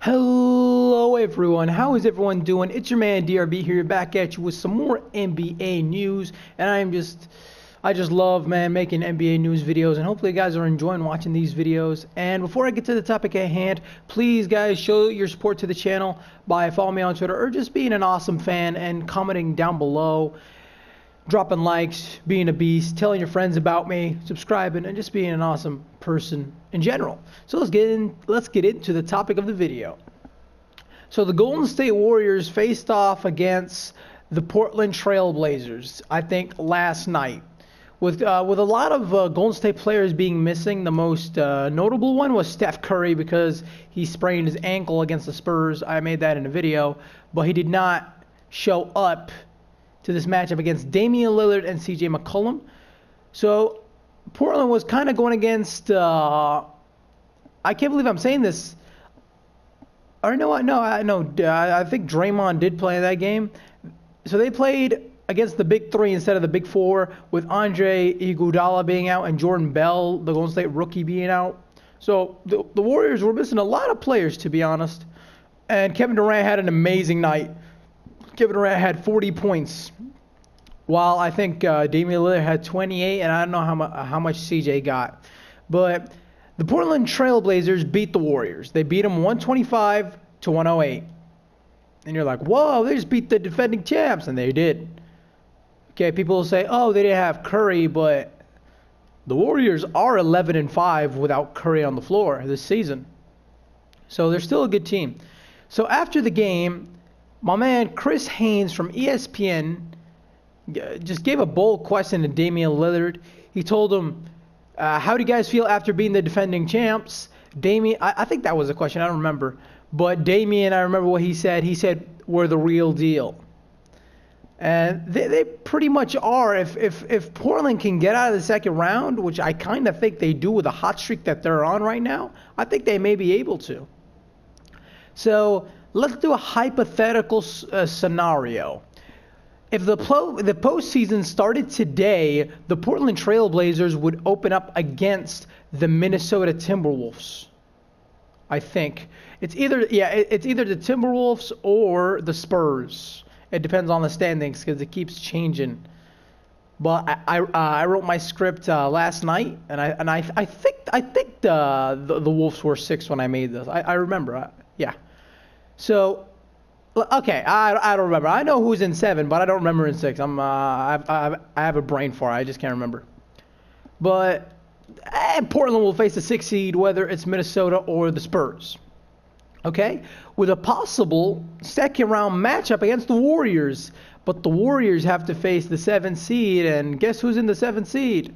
Hello everyone, how is everyone doing? It's your man DRB here, back at you with some more NBA news, and I just love, man, making NBA news videos, and hopefully you guys are enjoying watching these videos. And before I get to the topic at hand, please guys show your support to the channel by following me on Twitter or just being an awesome fan and commenting down below, dropping likes, being a beast, telling your friends about me, subscribing, and just being an awesome person in general. So let's get into the topic of the video. So the Golden State Warriors faced off against the Portland Trail Blazers, I think last night. With a lot of Golden State players being missing, the most notable one was Steph Curry because he sprained his ankle against the Spurs. I made that in a video, but he did not show up to this matchup against Damian Lillard and CJ McCollum. So Portland was kind of going against, I can't believe I'm saying this. Or no, I think Draymond did play that game. So they played against the big three instead of the big four, with Andre Iguodala being out and Jordan Bell, the Golden State rookie, being out. So the Warriors were missing a lot of players, to be honest. And Kevin Durant had an amazing night. Kevin Durant had 40 points, while I think Damian Lillard had 28, and I don't know how much CJ got. But the Portland Trail Blazers beat the Warriors. They beat them 125-108. And you're like, whoa, they just beat the defending champs, and they did. Okay, people will say, oh, they didn't have Curry, but the Warriors are 11-5 without Curry on the floor this season. So they're still a good team. So after the game, my man Chris Haynes from ESPN just gave a bold question to Damian Lillard. He told him, how do you guys feel after being the defending champs? Damian, I think that was the question, I don't remember. But Damian, I remember what he said. He said, we're the real deal. And they pretty much are. If Portland can get out of the second round, which I kind of think they do with the hot streak that they're on right now, I think they may be able to. So let's do a hypothetical scenario. If the postseason started today, the Portland Trail Blazers would open up against the Minnesota Timberwolves. I think it's either the Timberwolves or the Spurs. It depends on the standings because it keeps changing. But I wrote my script last night, and I think the Wolves were 6 when I made this. I remember. Yeah. So, okay, I don't remember. I know who's in 7, but I don't remember in 6. I have a brain fart. I just can't remember. But Portland will face the 6th seed, whether it's Minnesota or the Spurs. Okay, with a possible second round matchup against the Warriors, but the Warriors have to face the 7th seed, and guess who's in the 7th seed?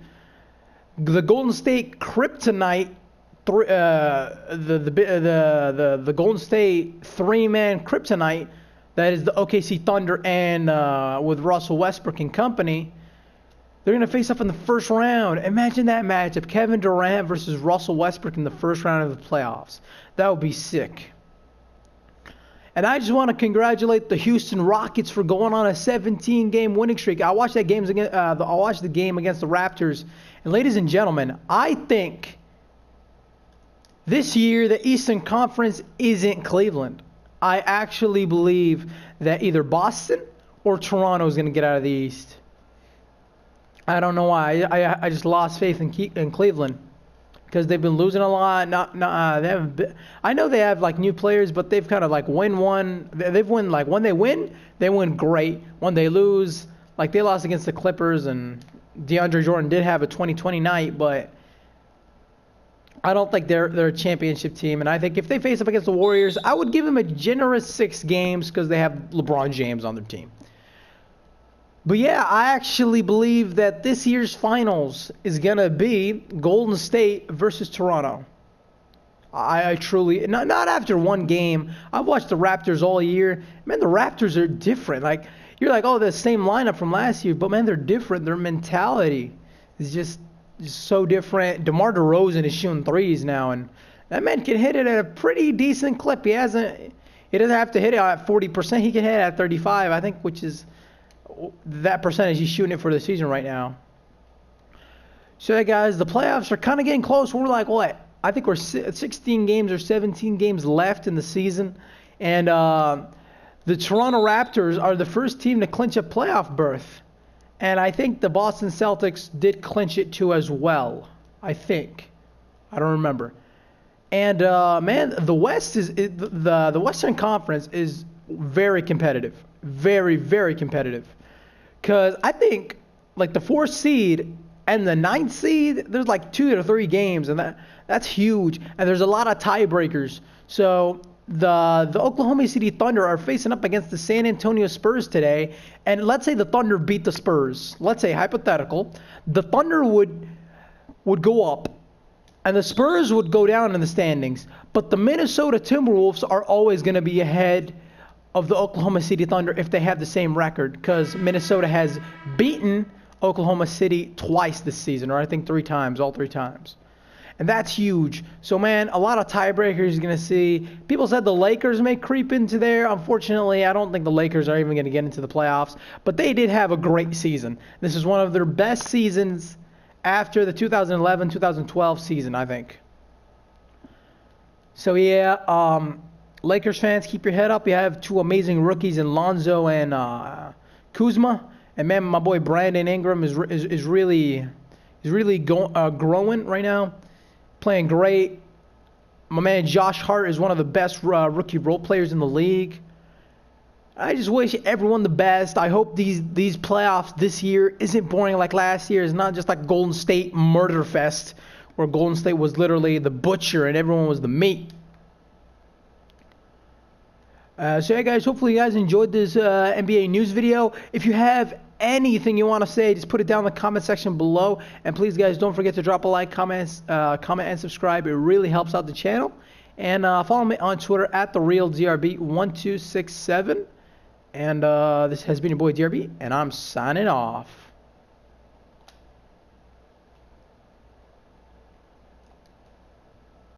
The Golden State Kryptonite. The Golden State 3-man kryptonite, that is the OKC Thunder, and with Russell Westbrook and company, they're going to face up in the first round. Imagine that matchup, Kevin Durant versus Russell Westbrook in the first round of the playoffs. That would be sick. And I just want to congratulate the Houston Rockets for going on a 17-game winning streak. I watched that game against the game against the Raptors, and ladies and gentlemen, I think this year, the Eastern Conference isn't Cleveland. I actually believe that either Boston or Toronto is going to get out of the East. I don't know why. I just lost faith in Cleveland because they've been losing a lot. I know they have like new players, but they've kind of like they've won, like when they win great. When they lose, like they lost against the Clippers, and DeAndre Jordan did have a 2020 night, but I don't think they're a championship team. And I think if they face up against the Warriors, I would give them a generous 6 games because they have LeBron James on their team. But yeah, I actually believe that this year's finals is going to be Golden State versus Toronto. I truly, not after one game. I've watched the Raptors all year. Man, the Raptors are different. Like, you're like, oh, the same lineup from last year. But man, they're different. Their mentality is just so different. DeMar DeRozan is shooting threes now, and that man can hit it at a pretty decent clip. He doesn't have to hit it at 40%. He can hit it at 35, I think, which is that percentage he's shooting it for the season right now. So, guys, the playoffs are kind of getting close. We're like, what, I think we're 16 games or 17 games left in the season, and the Toronto Raptors are the first team to clinch a playoff berth. And I think the Boston Celtics did clinch it too as well. I think. I don't remember. And man, the West the Western Conference is very competitive, very, very competitive. Because I think like the 4th seed and the 9th seed, there's like 2 to 3 games, and that's huge. And there's a lot of tiebreakers. So the Oklahoma City Thunder are facing up against the San Antonio Spurs today. And let's say the Thunder beat the Spurs. Let's say hypothetical, the Thunder would go up, and the Spurs would go down in the standings. But the Minnesota Timberwolves are always going to be ahead of the Oklahoma City Thunder if they have the same record, because Minnesota has beaten Oklahoma City twice this season, or I think 3 times, all 3 times. And that's huge. So, man, a lot of tiebreakers you're going to see. People said the Lakers may creep into there. Unfortunately, I don't think the Lakers are even going to get into the playoffs. But they did have a great season. This is one of their best seasons after the 2011-2012 season, I think. So, yeah, Lakers fans, keep your head up. You have 2 amazing rookies in Lonzo and Kuzma. And, man, my boy Brandon Ingram is really growing right now, playing great. My man Josh Hart is one of the best rookie role players in the league. I just wish everyone the best. I hope these playoffs this year isn't boring like last year. It's not just like Golden State murder fest, where Golden State was literally the butcher and everyone was the meat. So yeah, guys, hopefully you guys enjoyed this NBA news video. If you have anything you want to say, just put it down in the comment section below. And please, guys, don't forget to drop a like, comment, and subscribe. It really helps out the channel. And follow me on Twitter at TheRealDRB1267. And this has been your boy DRB, and I'm signing off.